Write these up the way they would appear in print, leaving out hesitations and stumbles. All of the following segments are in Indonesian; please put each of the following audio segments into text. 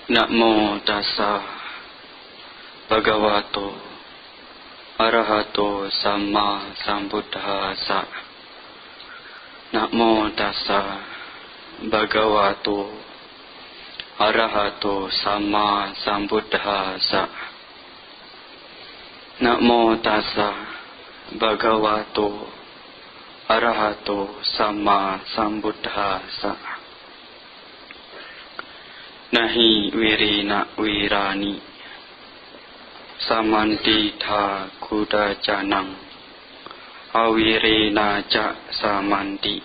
Namo tassa bhagavato arahato samma sambuddhassa. Namo tassa bhagavato arahato samma sambuddhassa. Namo tassa bhagavato arahato samma sambuddhassa. Nahi wirina wirani samanti tha kuda janang awirena ca samanti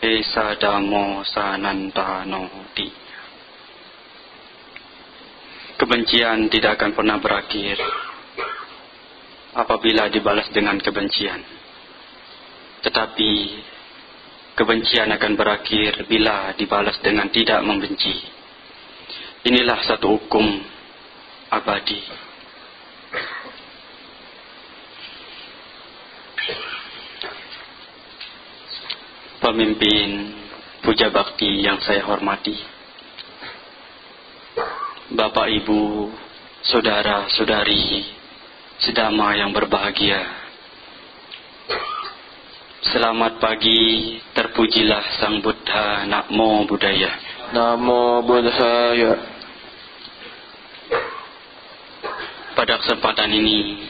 esa damo sanantanoti. Kebencian tidak akan pernah berakhir apabila dibalas dengan kebencian, tetapi kebencian akan berakhir bila dibalas dengan tidak membenci. Inilah satu hukum abadi. Pemimpin puja bakti yang saya hormati, Bapak Ibu, saudara-saudari sedama yang berbahagia. Selamat pagi, terpujilah Sang Buddha, Namo Buddhaya. Namo Buddhaya. Pada kesempatan ini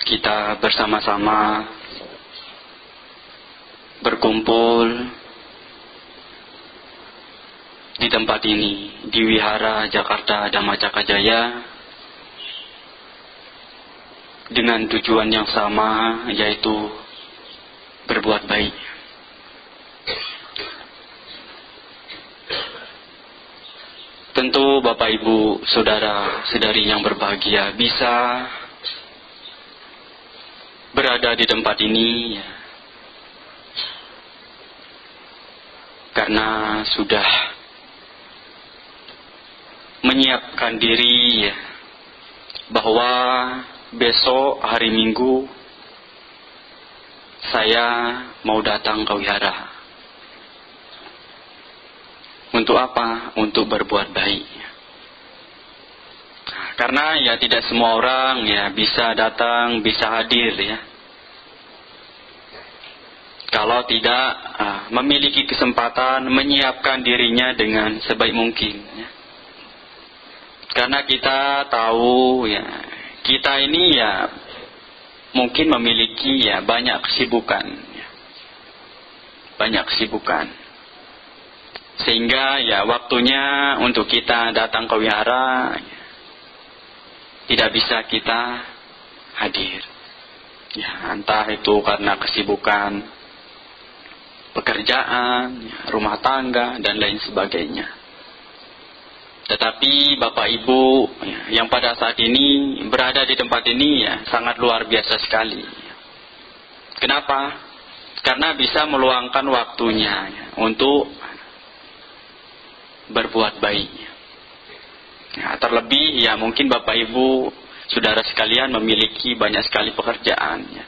kita bersama-sama berkumpul di tempat ini, di Wihara Jakarta Dhamma Cakra Jaya, dengan tujuan yang sama, yaitu berbuat baik. Tentu Bapak Ibu, saudara-saudari yang berbahagia bisa berada di tempat ini ya, karena sudah menyiapkan diri ya, bahwa besok hari Minggu saya mau datang ke wihara. Untuk apa? Untuk berbuat baik. Karena ya tidak semua orang ya bisa datang, bisa hadir ya, kalau tidak memiliki kesempatan menyiapkan dirinya dengan sebaik mungkin ya. Karena kita tahu ya, kita ini ya mungkin memiliki ya banyak kesibukan ya. Banyak kesibukan, sehingga ya waktunya untuk kita datang ke wihara ya, tidak bisa kita hadir ya, entah itu karena kesibukan pekerjaan ya, rumah tangga dan lain sebagainya. Tetapi Bapak Ibu ya, yang pada saat ini berada di tempat ini ya, sangat luar biasa sekali. Kenapa? Karena bisa meluangkan waktunya ya, untuk berbuat baik. Ya, terlebih ya mungkin Bapak Ibu saudara sekalian memiliki banyak sekali pekerjaan ya.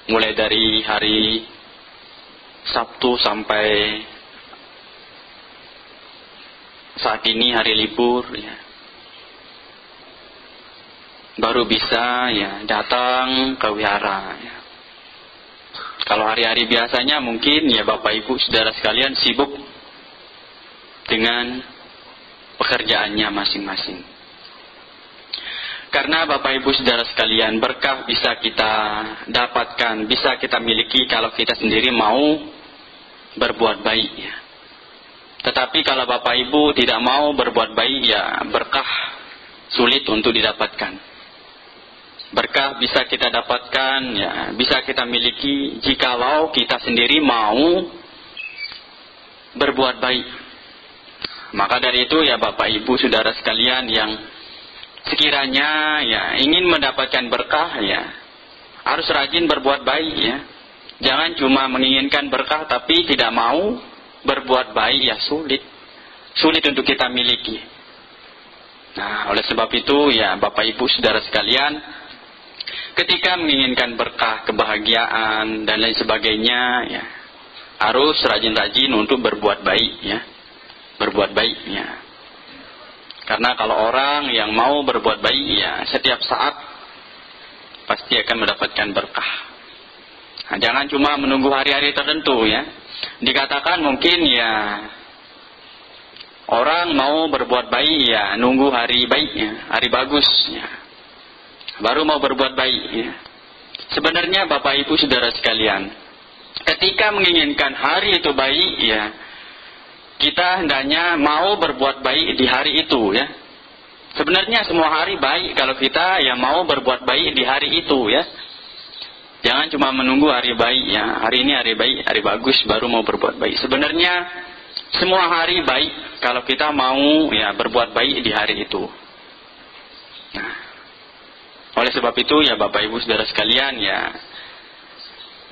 Mulai dari hari Sabtu sampai saat ini hari libur ya, baru bisa ya datang ke wihara ya. Kalau hari-hari biasanya mungkin ya Bapak Ibu saudara sekalian sibuk dengan pekerjaannya masing-masing. Karena Bapak Ibu saudara sekalian, berkah bisa kita dapatkan, bisa kita miliki kalau kita sendiri mau berbuat baik ya. Tetapi kalau Bapak Ibu tidak mau berbuat baik ya, berkah sulit untuk didapatkan. Berkah bisa kita dapatkan ya, bisa kita miliki jikalau kita sendiri mau berbuat baik. Maka dari itu ya Bapak Ibu saudara sekalian yang sekiranya ya ingin mendapatkan berkah ya, harus rajin berbuat baik ya. Jangan cuma menginginkan berkah tapi tidak mau berbuat baik ya, sulit untuk kita miliki. Nah, oleh sebab itu ya Bapak Ibu saudara sekalian, ketika menginginkan berkah, kebahagiaan dan lain sebagainya ya, harus rajin-rajin untuk berbuat baik ya. berbuat baik ya. Karena kalau orang yang mau berbuat baik ya setiap saat pasti akan mendapatkan berkah. Nah, jangan cuma menunggu hari-hari tertentu ya. Dikatakan mungkin ya orang mau berbuat baik ya nunggu hari baiknya, hari bagus ya, baru mau berbuat baik ya. Sebenarnya Bapak Ibu Saudara sekalian, ketika menginginkan hari itu baik ya, kita hendaknya mau berbuat baik di hari itu ya. Sebenarnya semua hari baik kalau kita yang mau berbuat baik di hari itu ya. Jangan cuma menunggu hari baik ya. Hari ini hari baik, hari bagus baru mau berbuat baik. Sebenarnya semua hari baik kalau kita mau ya berbuat baik di hari itu. Nah, oleh sebab itu ya Bapak Ibu Saudara sekalian ya,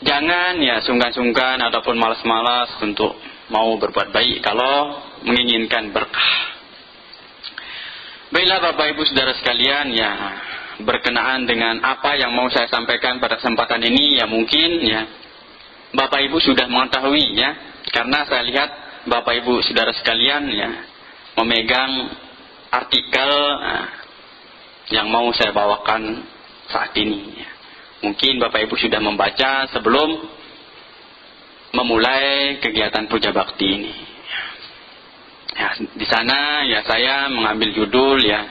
jangan ya sungkan-sungkan ataupun malas-malas untuk mau berbuat baik kalau menginginkan berkah. Baiklah Bapak Ibu Saudara sekalian ya, berkenaan dengan apa yang mau saya sampaikan pada kesempatan ini ya mungkin ya Bapak Ibu sudah mengetahui ya, karena saya lihat Bapak Ibu Saudara sekalian ya memegang artikel yang mau saya bawakan saat ini ya. Mungkin Bapak Ibu sudah membaca sebelum memulai kegiatan puja bakti ini. Ya, di sana ya saya mengambil judul ya,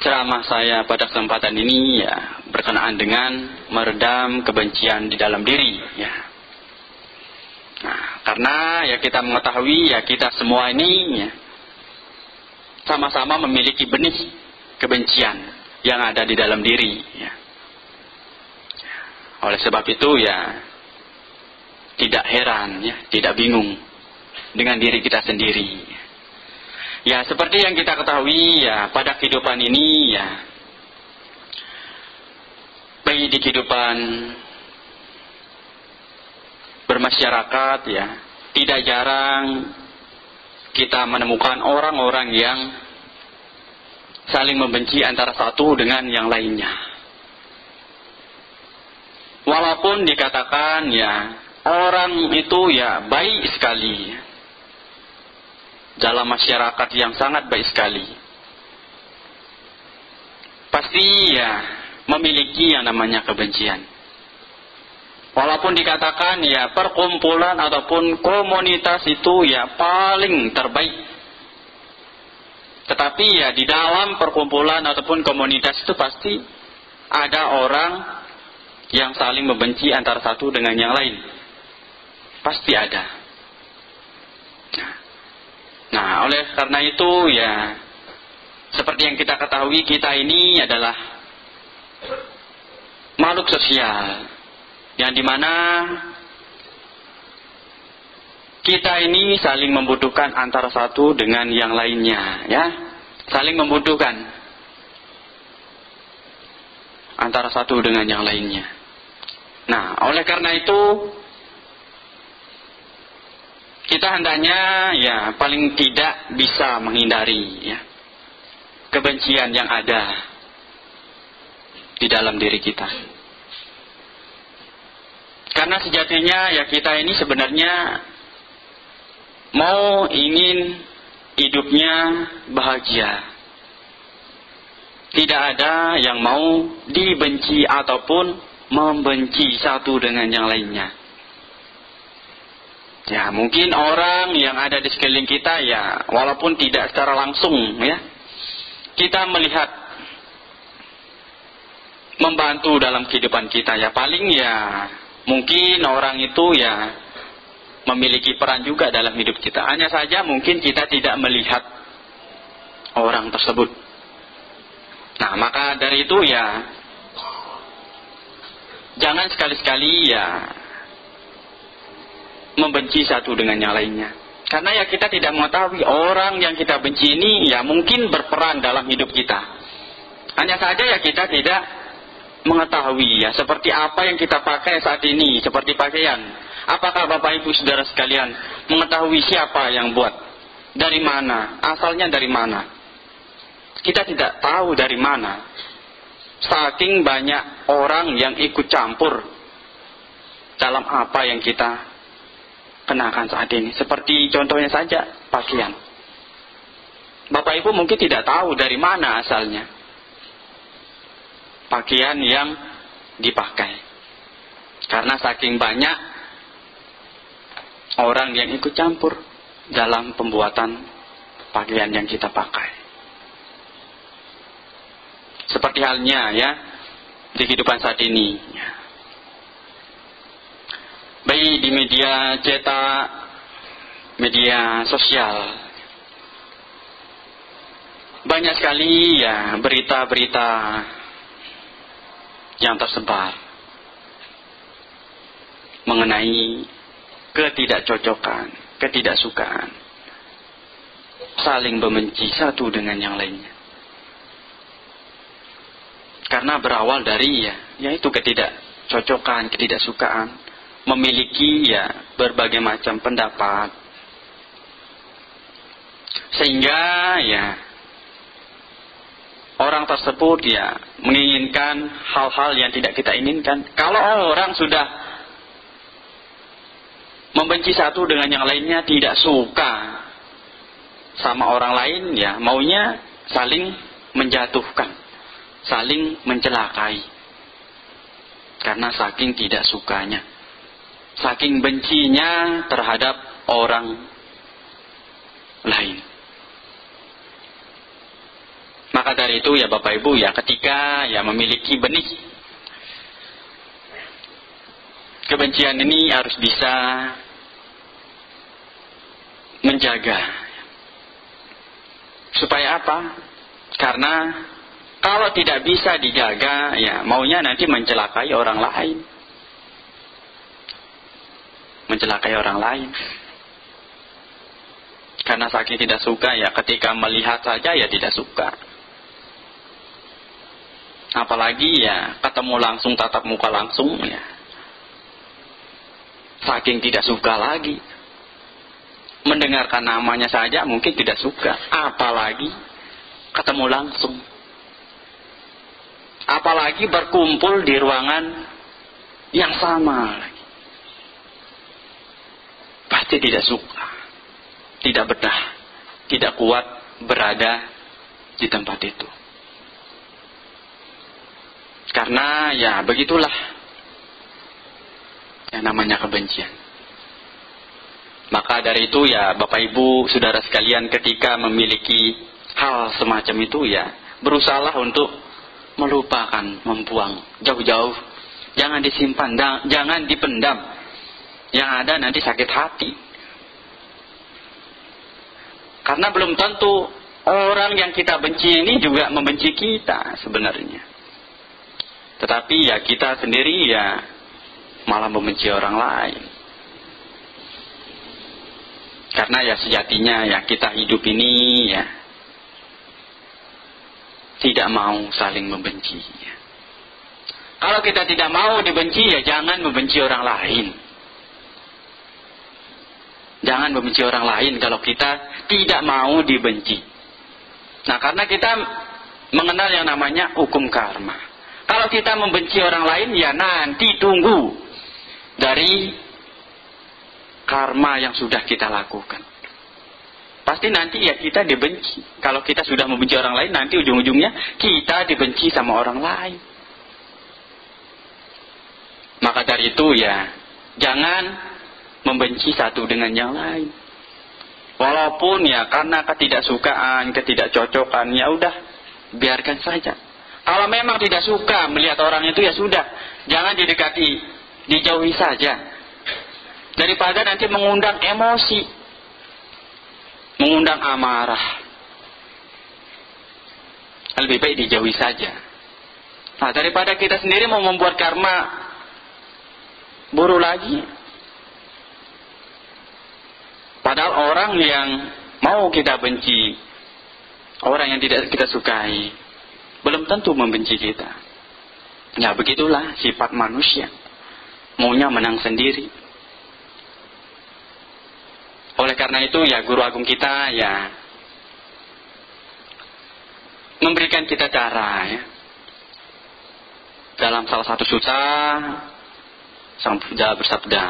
ceramah saya pada kesempatan ini ya berkenaan dengan meredam kebencian di dalam diri ya. Nah, karena ya kita mengetahui ya kita semua ini ya sama-sama memiliki benih kebencian yang ada di dalam diri ya. Oleh sebab itu ya tidak heran ya, tidak bingung dengan diri kita sendiri. Ya seperti yang kita ketahui ya pada kehidupan ini ya, baik di kehidupan bermasyarakat ya, tidak jarang kita menemukan orang-orang yang saling membenci antara satu dengan yang lainnya. Walaupun dikatakan ya orang itu ya baik sekali dalam masyarakat yang sangat baik sekali, pasti ya memiliki yang namanya kebencian. Walaupun dikatakan ya perkumpulan ataupun komunitas itu ya paling terbaik, tetapi ya di dalam perkumpulan ataupun komunitas itu pasti ada orang yang saling membenci antara satu dengan yang lain. Pasti ada. Nah, oleh karena itu ya seperti yang kita ketahui, kita ini adalah makhluk sosial yang dimana kita ini saling membutuhkan antara satu dengan yang lainnya ya, saling membutuhkan antara satu dengan yang lainnya. Nah, oleh karena itu kita hendaknya ya paling tidak bisa menghindari ya kebencian yang ada di dalam diri kita. Karena sejatinya ya kita ini sebenarnya mau ingin hidupnya bahagia. Tidak ada yang mau dibenci ataupun membenci satu dengan yang lainnya. Ya mungkin orang yang ada di sekeliling kita ya walaupun tidak secara langsung ya kita melihat membantu dalam kehidupan kita ya, paling ya mungkin orang itu ya memiliki peran juga dalam hidup kita. Hanya saja mungkin kita tidak melihat orang tersebut. Nah maka dari itu ya jangan sekali-sekali ya membenci satu dengan yang lainnya. Karena ya kita tidak mengetahui orang yang kita benci ini ya mungkin berperan dalam hidup kita. Hanya saja ya kita tidak mengetahui ya seperti apa yang kita pakai saat ini, seperti pakaian. Apakah Bapak Ibu Saudara sekalian mengetahui siapa yang buat? Dari mana? Asalnya dari mana? Kita tidak tahu dari mana. Saking banyak orang yang ikut campur dalam apa yang kita kenakan saat ini. Seperti contohnya saja pakaian. Bapak Ibu mungkin tidak tahu dari mana asalnya pakaian yang dipakai. Karena saking banyak orang yang ikut campur dalam pembuatan pakaian yang kita pakai. Seperti halnya ya di kehidupan saat ini. Baik di media cetak, media sosial, banyak sekali ya berita-berita yang tersebar mengenai ketidakcocokan, ketidaksukaan, saling membenci satu dengan yang lainnya. Karena berawal dari yaitu ketidakcocokan, ketidaksukaan, memiliki berbagai macam pendapat, sehingga orang tersebut menginginkan hal-hal yang tidak kita inginkan. Kalau orang sudah membenci satu dengan yang lainnya, tidak suka sama orang lain, maunya saling menjatuhkan, saling mencelakai. Karena saking tidak sukanya, saking bencinya terhadap orang lain. Maka dari itu Bapak Ibu ketika memiliki benih kebencian ini harus bisa menjaga. Supaya apa? Karena kalau tidak bisa dijaga, maunya nanti mencelakai orang lain. Mencelakai orang lain. Karena saking tidak suka, ketika melihat saja tidak suka. Apalagi ketemu langsung, tatap muka langsung, saking tidak suka lagi. Mendengarkan namanya saja mungkin tidak suka, apalagi ketemu langsung. Apalagi berkumpul di ruangan yang sama lagi. Pasti tidak suka, tidak betah, tidak kuat berada di tempat itu. Karena begitulah yang namanya kebencian. Maka dari itu Bapak Ibu Saudara sekalian, ketika memiliki hal semacam itu berusahalah untuk melupakan, membuang jauh-jauh. Jangan disimpan, jangan dipendam. Yang ada nanti sakit hati. Karena belum tentu orang yang kita benci ini juga membenci kita sebenarnya. Tetapi kita sendiri malah membenci orang lain. Karena sejatinya kita hidup ini tidak mau saling membenci. Kalau kita tidak mau dibenci, jangan membenci orang lain. Jangan membenci orang lain kalau kita tidak mau dibenci. Nah, karena kita mengenal yang namanya hukum karma. Kalau kita membenci orang lain, nanti tunggu dari karma yang sudah kita lakukan. Pasti nanti kita dibenci. Kalau kita sudah membenci orang lain, nanti ujung-ujungnya kita dibenci sama orang lain. Maka dari itu jangan membenci satu dengan yang lain. Walaupun karena ketidaksukaan, ketidakcocokan, udah biarkan saja. Kalau memang tidak suka melihat orang itu, sudah, jangan didekati, dijauhi saja. Daripada nanti mengundang emosi, mengundang amarah. Lebih baik dijauhi saja. Nah, daripada kita sendiri mau membuat karma buruk lagi. Padahal orang yang mau kita benci, orang yang tidak kita sukai, belum tentu membenci kita. Begitulah sifat manusia. Maunya menang sendiri. Oleh karena itu guru agung kita memberikan kita cara dalam salah satu susah Sang Buddha bersabda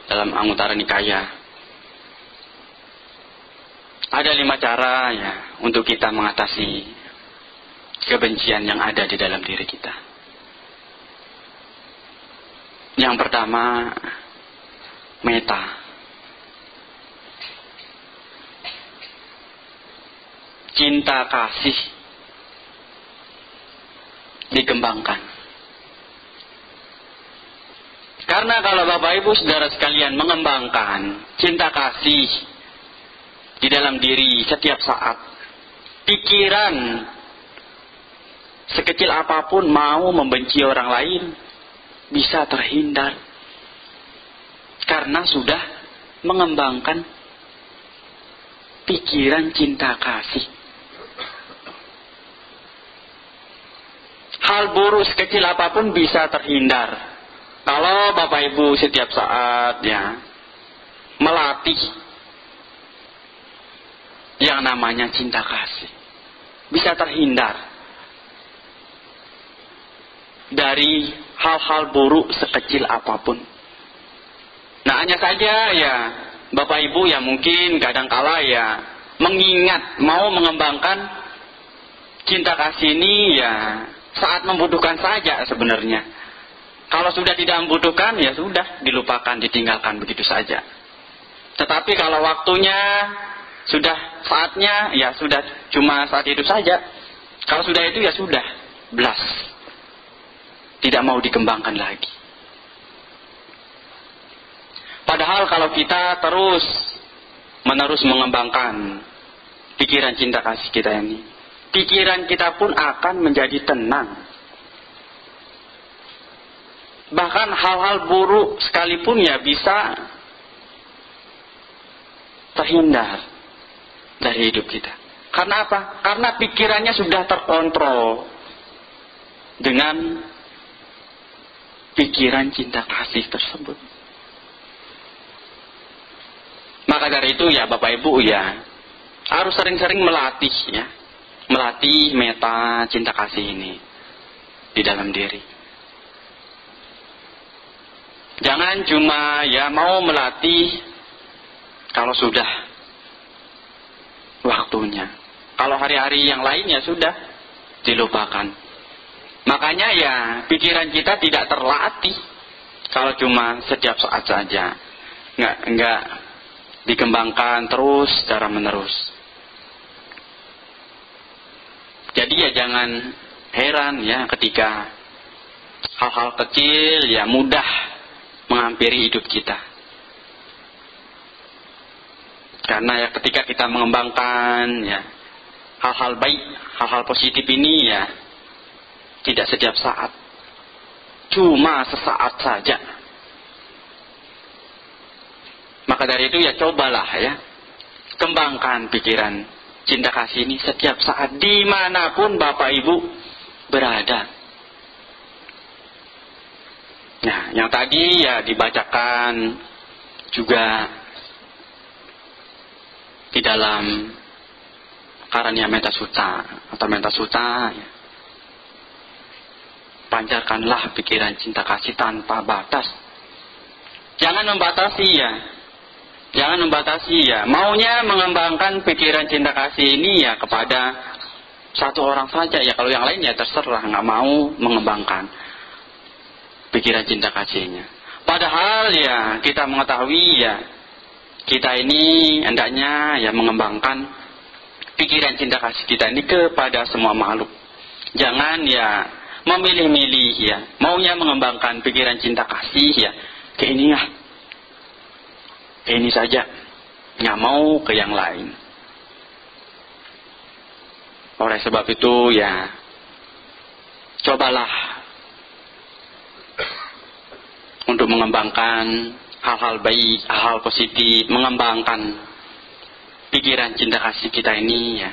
dalam Anguttara Nikaya. Ada 5 cara ya untuk kita mengatasi kebencian yang ada di dalam diri kita. Yang pertama, meta. Cinta kasih dikembangkan. Karena kalau Bapak Ibu Saudara sekalian mengembangkan cinta kasih di dalam diri setiap saat, pikiran sekecil apapun mau membenci orang lain bisa terhindar. Karena sudah mengembangkan pikiran cinta kasih. Hal buruk sekecil apapun bisa terhindar kalau Bapak Ibu setiap saat ya melatih yang namanya cinta kasih. Bisa terhindar dari hal-hal buruk sekecil apapun. Nah, hanya saja ya Bapak Ibu ya mungkin kadangkala ya mengingat mau mengembangkan cinta kasih ini ya saat membutuhkan saja sebenarnya. Kalau sudah tidak membutuhkan ya sudah dilupakan, ditinggalkan begitu saja. Tetapi kalau waktunya sudah saatnya ya sudah cuma saat itu saja. Kalau sudah itu ya sudah belas. Tidak mau dikembangkan lagi. Padahal kalau kita menerus mengembangkan pikiran cinta kasih kita ini, pikiran kita pun akan menjadi tenang. Bahkan hal-hal buruk sekalipun ya bisa terhindar dari hidup kita. Karena apa? Karena pikirannya sudah terkontrol dengan pikiran cinta kasih tersebut. Maka dari itu ya Bapak Ibu ya harus sering-sering melatih ya. Melatih meta cinta kasih ini di dalam diri. Jangan cuma ya mau melatih kalau sudah waktunya. Kalau hari-hari yang lainnya sudah dilupakan. Makanya ya pikiran kita tidak terlatih kalau cuma setiap saat saja. Enggak dikembangkan terus secara menerus. Jadi ya jangan heran ya ketika hal-hal kecil ya mudah menghampiri hidup kita. Karena ya ketika kita mengembangkan ya hal-hal baik, hal-hal positif ini ya tidak setiap saat. Cuma sesaat saja. Maka dari itu ya cobalah ya kembangkan pikiran cinta kasih ini setiap saat dimanapun Bapak Ibu berada. Nah, yang tadi ya dibacakan juga di dalam Karania Metta Sutta atau Metta Sutta ya. Pancarkanlah pikiran cinta kasih tanpa batas. Jangan membatasi ya. Jangan membatasi ya. Maunya mengembangkan pikiran cinta kasih ini ya kepada satu orang saja ya. Kalau yang lain ya terserah, nggak mau mengembangkan pikiran cinta kasihnya. Padahal ya kita mengetahui ya kita ini hendaknya ya mengembangkan pikiran cinta kasih kita ini kepada semua makhluk. Jangan ya memilih-milih ya. Maunya mengembangkan pikiran cinta kasih ya ke ini ya. Ini saja, nggak mau ke yang lain. Oleh sebab itu ya, cobalah untuk mengembangkan hal-hal baik, hal-hal positif, mengembangkan pikiran cinta kasih kita ini ya,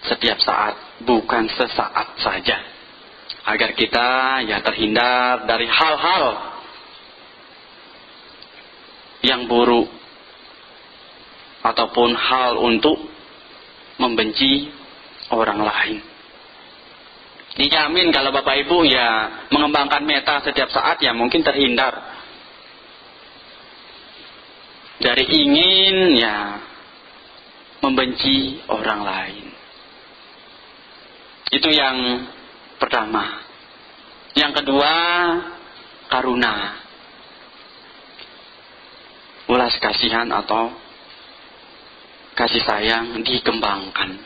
setiap saat, bukan sesaat saja, agar kita ya terhindar dari hal-hal yang buruk ataupun hal untuk membenci orang lain. Dijamin kalau Bapak Ibu ya mengembangkan meta setiap saat ya mungkin terhindar dari ingin ya membenci orang lain. Itu yang pertama. Yang kedua, karuna. Welas kasihan atau kasih sayang dikembangkan.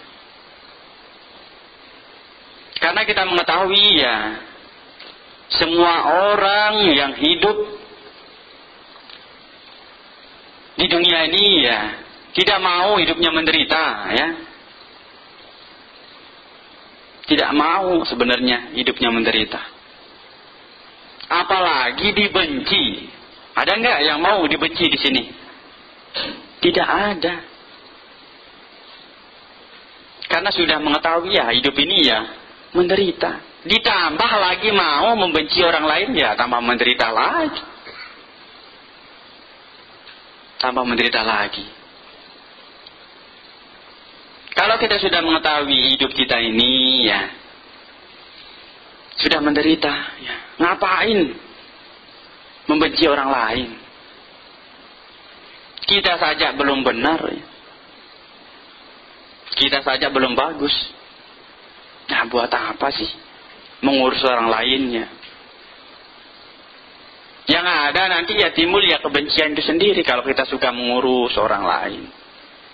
Karena kita mengetahui ya, semua orang yang hidup di dunia ini ya tidak mau hidupnya menderita ya. Tidak mau sebenarnya hidupnya menderita. Apalagi dibenci. Ada nggak yang mau dibenci di sini? Tidak ada. Karena sudah mengetahui ya hidup ini ya menderita. Ditambah lagi mau membenci orang lain ya tambah menderita lagi. Tambah menderita lagi. Kalau kita sudah mengetahui hidup kita ini ya sudah menderita ya, ngapain membenci orang lain? Kita saja belum benar ya. Kita saja belum bagus. Nah, buat apa sih mengurus orang lainnya? Yang ada nanti ya timbul ya kebencian itu sendiri kalau kita suka mengurus orang lain.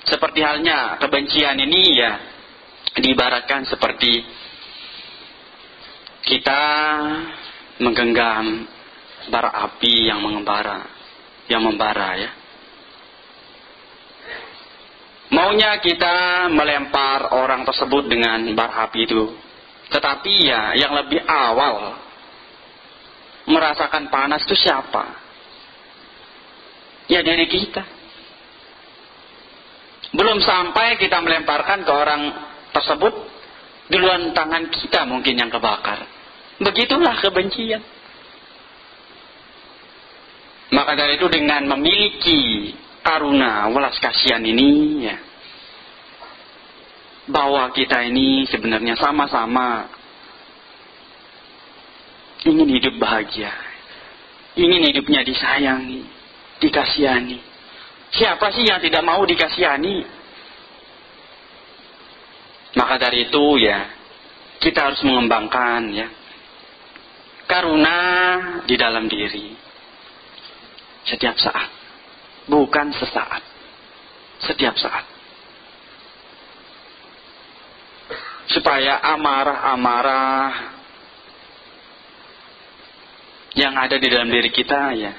Seperti halnya kebencian ini ya diibaratkan seperti kita menggenggam bara api yang membara ya. Maunya kita melempar orang tersebut dengan bara api itu. Tetapi ya yang lebih awal merasakan panas itu siapa? Ya diri kita. Belum sampai kita melemparkan ke orang tersebut, duluan tangan kita mungkin yang kebakar. Begitulah kebencian. Maka dari itu dengan memiliki karuna welas kasihan ini ya, bahwa kita ini sebenarnya sama-sama ingin hidup bahagia, ingin hidupnya disayangi, dikasihani. Siapa sih yang tidak mau dikasihani? Maka dari itu ya kita harus mengembangkan ya karuna di dalam diri setiap saat, bukan sesaat, setiap saat. Supaya amarah-amarah yang ada di dalam diri kita ya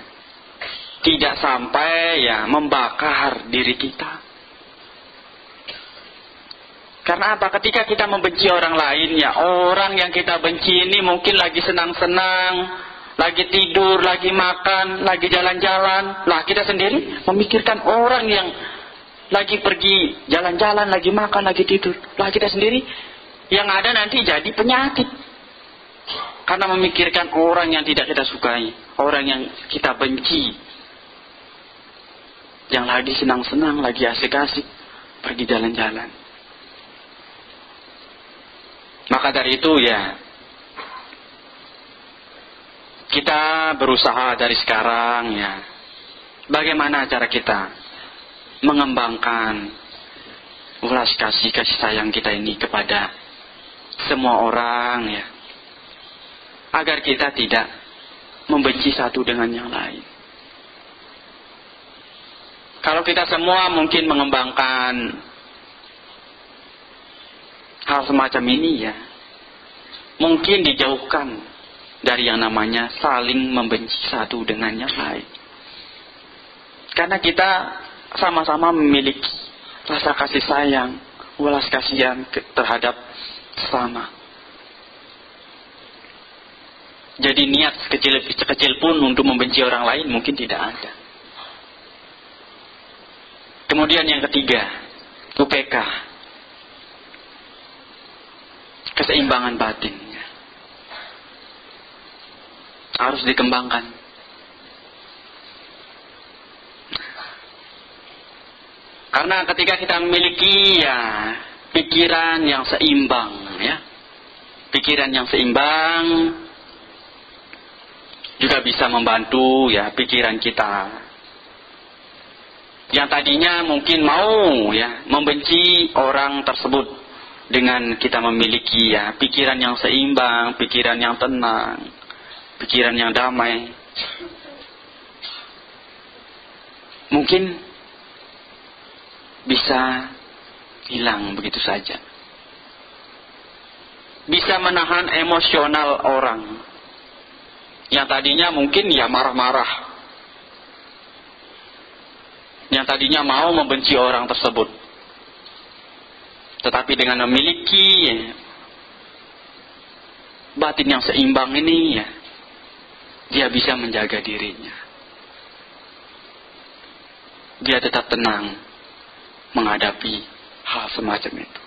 tidak sampai ya membakar diri kita. Karena apa? Ketika kita membenci orang lain ya, orang yang kita benci ini mungkin lagi senang-senang, lagi tidur, lagi makan, lagi jalan-jalan. Lah kita sendiri memikirkan orang yang lagi pergi jalan-jalan, lagi makan, lagi tidur. Lah kita sendiri yang ada nanti jadi penyakit. Karena memikirkan orang yang tidak kita sukai, orang yang kita benci. Yang lagi senang-senang, lagi asik-asik, pergi jalan-jalan. Maka dari itu ya, kita berusaha dari sekarang ya, bagaimana cara kita mengembangkan welas kasih sayang kita ini kepada semua orang ya, agar kita tidak membenci satu dengan yang lain. Kalau kita semua mungkin mengembangkan hal semacam ini ya, mungkin dijauhkan dari yang namanya saling membenci satu dengan yang lain. Karena kita sama-sama memiliki rasa kasih sayang, welas kasihan terhadap sesama. Jadi niat sekecil pun untuk membenci orang lain mungkin tidak ada. Kemudian yang ketiga, UPK, keseimbangan batin, harus dikembangkan. Karena ketika kita memiliki ya pikiran yang seimbang, ya, pikiran yang seimbang juga bisa membantu ya pikiran kita Yang tadinya mungkin mau ya membenci orang tersebut, dengan kita memiliki ya pikiran yang seimbang, pikiran yang tenang, pikiran yang damai, mungkin bisa hilang begitu saja. Bisa menahan emosional orang yang tadinya mungkin ya marah-marah, yang tadinya mau membenci orang tersebut, tetapi dengan memiliki batin yang seimbang ini ya, dia bisa menjaga dirinya. Dia tetap tenang menghadapi hal semacam itu.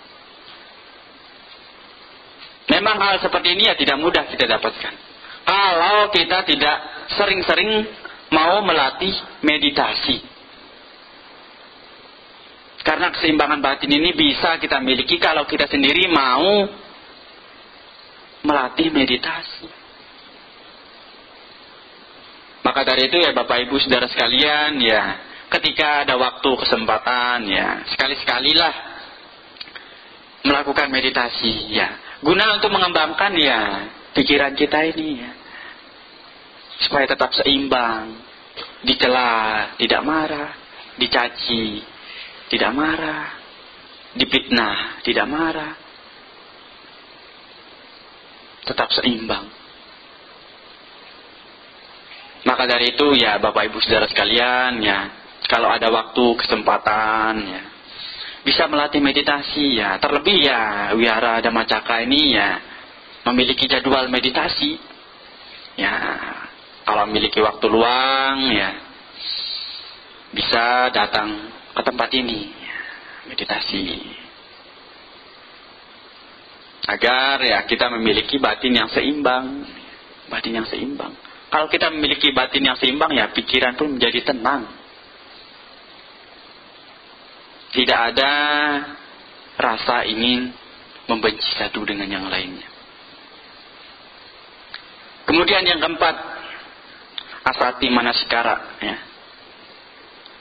Memang hal seperti ini ya tidak mudah kita dapatkan kalau kita tidak sering-sering mau melatih meditasi. Karena keseimbangan batin ini bisa kita miliki kalau kita sendiri mau melatih meditasi. Maka dari itu ya Bapak Ibu Saudara sekalian ya, ketika ada waktu kesempatan ya, sekali-sekalilah melakukan meditasi ya, guna untuk mengembangkan ya pikiran kita ini ya, supaya tetap seimbang, dicela tidak marah, dicaci tidak marah, difitnah tidak marah, tetap seimbang. Maka dari itu ya Bapak Ibu Saudara sekalian ya, kalau ada waktu kesempatan ya, bisa melatih meditasi ya. Terlebih ya Wihara Dhamma Cakra ini ya memiliki jadwal meditasi ya. Kalau memiliki waktu luang ya, bisa datang ke tempat ini ya, meditasi, agar ya kita memiliki batin yang seimbang. Batin yang seimbang. Kalau kita memiliki batin yang seimbang ya, pikiran pun menjadi tenang. Tidak ada rasa ingin membenci satu dengan yang lainnya. Kemudian yang keempat, asati manasikara ya,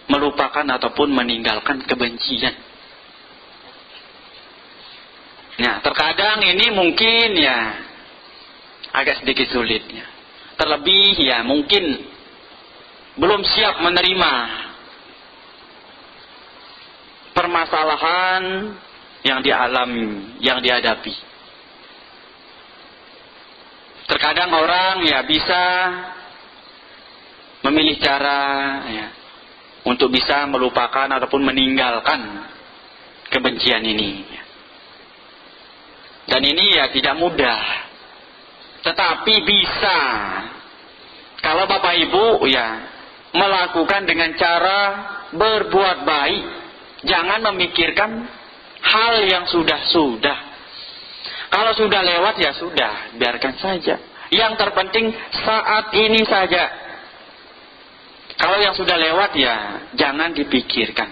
melupakan ataupun meninggalkan kebencian. Nah, terkadang ini mungkin ya agak sedikit sulit ya. Terlebih ya mungkin belum siap menerima permasalahan yang dialami, yang dihadapi. Terkadang orang ya bisa memilih cara ya untuk bisa melupakan ataupun meninggalkan kebencian ini. Dan ini ya tidak mudah. Tetapi bisa. Kalau Bapak Ibu ya melakukan dengan cara berbuat baik. Jangan memikirkan hal yang sudah-sudah. Kalau sudah lewat ya sudah, biarkan saja. Yang terpenting saat ini saja. Kalau yang sudah lewat ya jangan dipikirkan.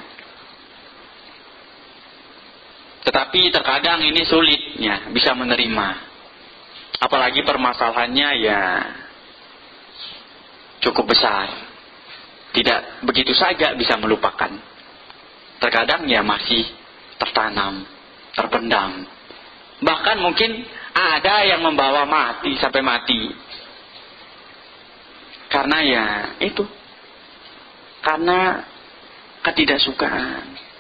Tetapi terkadang ini sulit ya bisa menerima. Apalagi permasalahannya ya cukup besar. Tidak begitu saja bisa melupakan. Terkadang ya masih tertanam, terpendam. Bahkan mungkin ada yang membawa mati sampai mati. Karena ya itu. Karena ketidaksukaan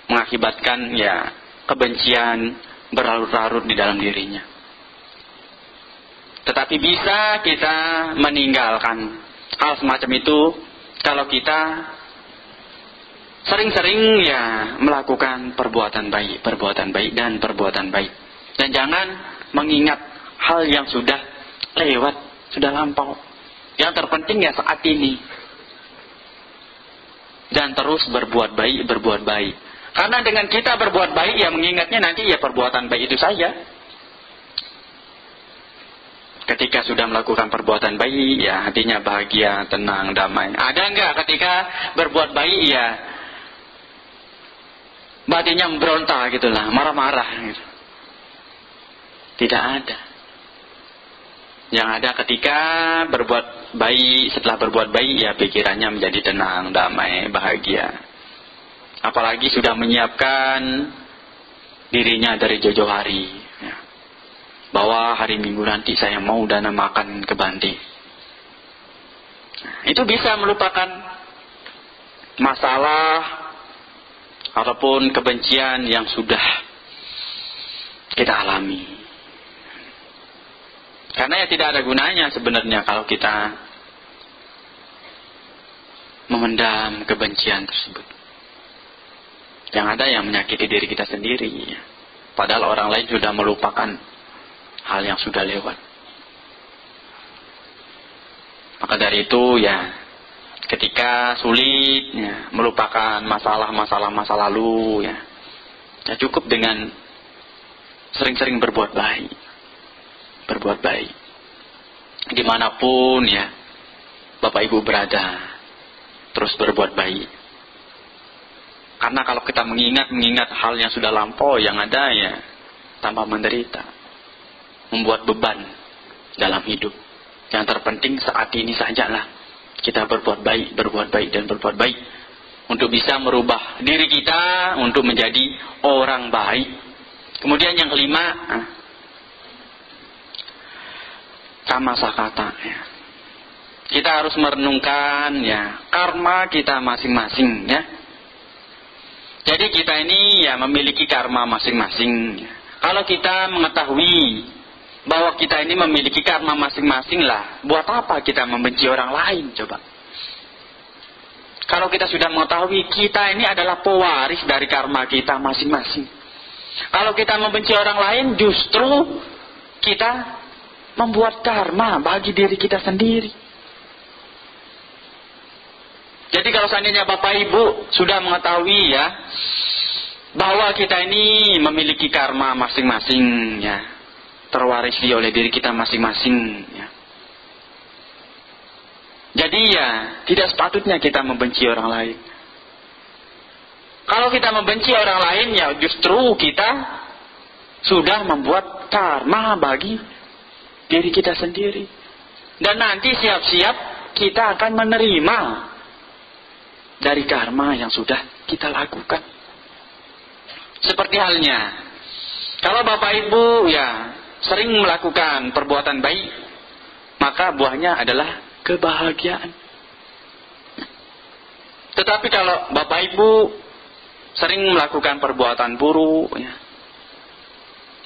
mengakibatkan ya kebencian berlarut-larut di dalam dirinya. Tetapi bisa kita meninggalkan hal semacam itu kalau kita sering-sering ya melakukan perbuatan baik dan perbuatan baik. Dan jangan mengingat hal yang sudah lewat, sudah lampau. Yang terpenting ya saat ini. Dan terus berbuat baik. Karena dengan kita berbuat baik ya mengingatnya nanti ya perbuatan baik itu saja. Ketika sudah melakukan perbuatan baik ya hatinya bahagia, tenang, damai. Ada enggak ketika berbuat baik ya batinnya memberontak gitulah, marah-marah gitu. Tidak ada. Yang ada ketika berbuat baik, setelah berbuat baik ya pikirannya menjadi tenang, damai, bahagia. Apalagi sudah menyiapkan dirinya dari jauh-jauh hari. Ya. Bahwa hari Minggu nanti saya mau dana makan ke Bante. Nah, itu bisa melupakan masalah ataupun kebencian yang sudah kita alami. Karena ya tidak ada gunanya sebenarnya kalau kita memendam kebencian tersebut. Yang ada yang menyakiti diri kita sendiri. Padahal orang lain sudah melupakan hal yang sudah lewat. Maka dari itu ya, ketika sulit ya, melupakan masalah-masalah masa lalu ya cukup dengan sering-sering berbuat baik. Berbuat baik dimanapun ya Bapak Ibu berada, terus berbuat baik. Karena kalau kita mengingat hal yang sudah lampau, yang ada ya tambah menderita, membuat beban dalam hidup. Yang terpenting saat ini sajalah kita berbuat baik dan berbuat baik untuk bisa merubah diri kita untuk menjadi orang baik. Kemudian yang kelima, kama sakata ya. Kita harus merenungkan ya karma kita masing-masing ya. Jadi kita ini ya memiliki karma masing-masing ya. Kalau kita mengetahui bahwa kita ini memiliki karma masing-masing lah, buat apa kita membenci orang lain coba? Kalau kita sudah mengetahui kita ini adalah pewaris dari karma kita masing-masing. Kalau kita membenci orang lain, justru kita membuat karma bagi diri kita sendiri. Jadi kalau seandainya Bapak Ibu sudah mengetahui ya bahwa kita ini memiliki karma masing-masing ya, terwarisi oleh diri kita masing-masing ya. Jadi ya tidak sepatutnya kita membenci orang lain. Kalau kita membenci orang lain ya justru kita sudah membuat karma bagi diri kita sendiri. Dan nanti siap-siap kita akan menerima dari karma yang sudah kita lakukan. Seperti halnya kalau Bapak Ibu ya sering melakukan perbuatan baik, maka buahnya adalah kebahagiaan. Tetapi kalau Bapak Ibu sering melakukan perbuatan buruk ya,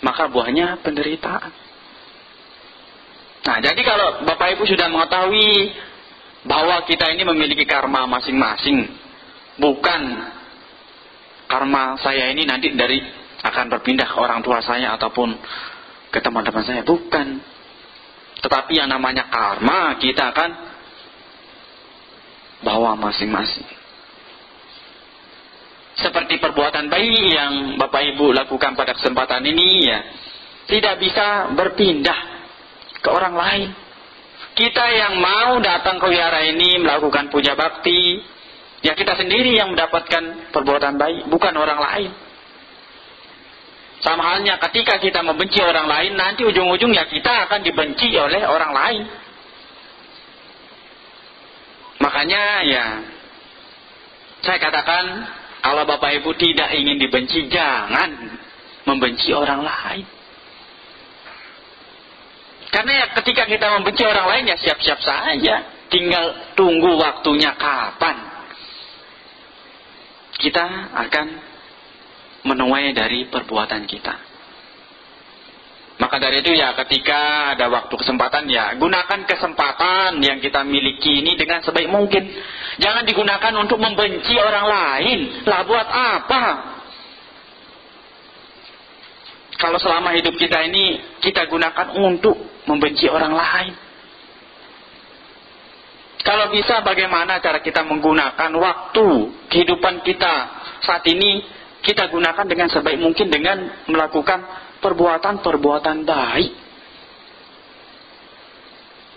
maka buahnya penderitaan. Nah, jadi kalau Bapak Ibu sudah mengetahui bahwa kita ini memiliki karma masing-masing, bukan karma saya ini nanti akan berpindah ke orang tua saya ataupun ke teman-teman saya, bukan. Tetapi yang namanya karma kita akan bawa masing-masing. Seperti perbuatan baik yang Bapak Ibu lakukan pada kesempatan ini ya, tidak bisa berpindah ke orang lain. Kita yang mau datang ke wihara ini melakukan puja bakti, ya kita sendiri yang mendapatkan perbuatan baik, bukan orang lain. Sama halnya ketika kita membenci orang lain, nanti ujung-ujungnya kita akan dibenci oleh orang lain. Makanya ya saya katakan, kalau Bapak Ibu tidak ingin dibenci, jangan membenci orang lain. Karena ya ketika kita membenci orang lain ya siap-siap saja, tinggal tunggu waktunya kapan kita akan menuai dari perbuatan kita. Maka dari itu ya ketika ada waktu kesempatan ya gunakan kesempatan yang kita miliki ini dengan sebaik mungkin. Jangan digunakan untuk membenci orang lain. Lah buat apa? Kalau selama hidup kita ini kita gunakan untuk membenci orang lain. Kalau bisa bagaimana cara kita menggunakan waktu kehidupan kita saat ini, kita gunakan dengan sebaik mungkin dengan melakukan perbuatan-perbuatan baik.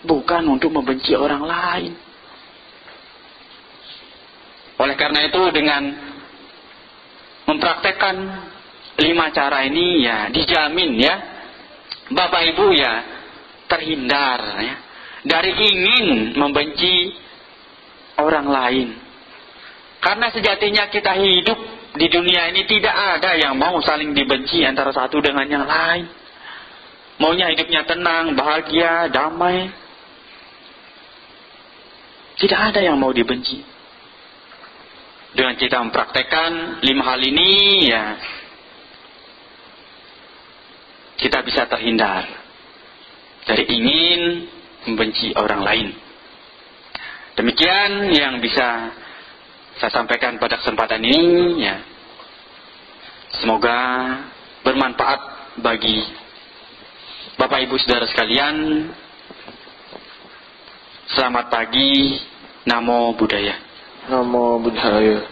Bukan untuk membenci orang lain. Oleh karena itu dengan mempraktekkan 5 cara ini ya dijamin ya Bapak Ibu ya terhindar ya, dari ingin membenci orang lain. Karena sejatinya kita hidup di dunia ini tidak ada yang mau saling dibenci antara satu dengan yang lain. Maunya hidupnya tenang, bahagia, damai. Tidak ada yang mau dibenci. Dengan kita mempraktekkan 5 hal ini, ya, kita bisa terhindar dari ingin membenci orang lain. Demikian yang bisa saya sampaikan pada kesempatan ini, ya. Semoga bermanfaat bagi Bapak Ibu Saudara sekalian. Selamat pagi. Namo Buddhaya. Namo Buddhaya.